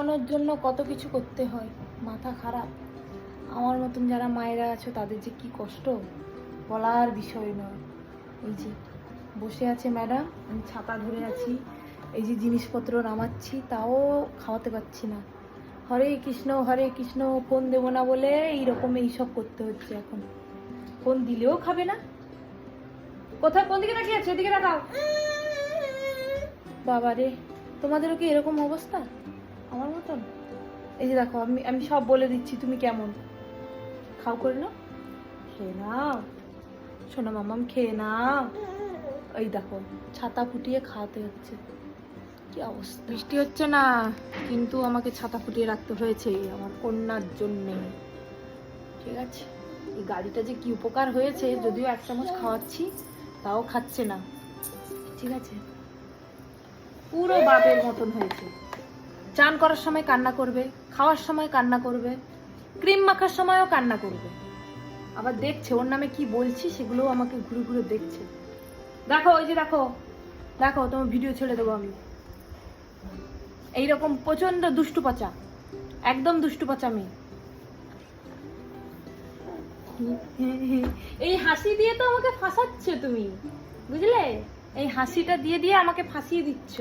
খাওয়ানোর জন্য কত কিছু করতে হয়, মাথা খারাপ। আমার মতন যারা মায়েরা আছো তাদের যে কি কষ্ট বলার বিষয় নয়। এই যে বসে আছে ম্যাডাম, আমি ছাতা ধরে আছি, এই যে জিনিসপত্র নামাচ্ছি, তাও খাওয়াতে পারছি না। হরে কৃষ্ণ, ফোন দেবো না বলে এইরকম এইসব করতে হচ্ছে। এখন ফোন দিলেও খাবে না। কোথায়, কোন দিকে রাখি আছে, ওদিকে রাখাও। বাবা রে, তোমাদেরও কি এরকম অবস্থা আমার মতন? এই যে দেখো, আমি সব বলে দিচ্ছি, তুমি কেমন খাও করে নাও, খেয়ে নাও শোনো মামাম, খেয়ে নাও। এই দেখো ছাতা ফুটিয়ে খাওয়াতে হচ্ছে, কি অবস্থা। বৃষ্টি হচ্ছে না, কিন্তু আমাকে ছাতা ফুটিয়ে রাখতে হয়েছে আমার কন্যার জন্যে। ঠিক আছে, এই গাড়িটা যে কি উপকার হয়েছে, যদিও এক চামচ খাওয়াচ্ছি তাও খাচ্ছে না। ঠিক আছে, পুরো বাপের মতন হয়েছে। চান করার সময় কান্না করবে, খাওয়ার সময় কান্না করবে, ক্রিম মাখার সময়ও কান্না করবে। আবার দেখছে ওর নামে কি বলছি, সেগুলোও আমাকে ঘুরে ঘুরে দেখছে। দেখো, ওই যে দেখো দেখো, তোমার ভিডিও ছেড়ে দেবো আমি। এইরকম প্রচন্ড দুষ্টু পাচা, একদম দুষ্টু পাচা মেয়ে। এই হাসি দিয়ে তো আমাকে ফাঁসাচ্ছে তুমি, বুঝলে? এই হাসিটা দিয়ে দিয়ে আমাকে ফাঁসিয়ে দিচ্ছ।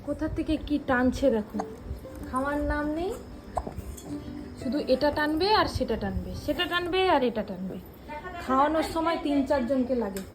কোথা থেকে কি টানছে দেখো, খাওয়ার নাম নেই, শুধু এটা টানবে আর সেটা টানবে, সেটা টানবে আর এটা টানবে। খাওয়ানোর সময় 3-4 জনকে লাগে।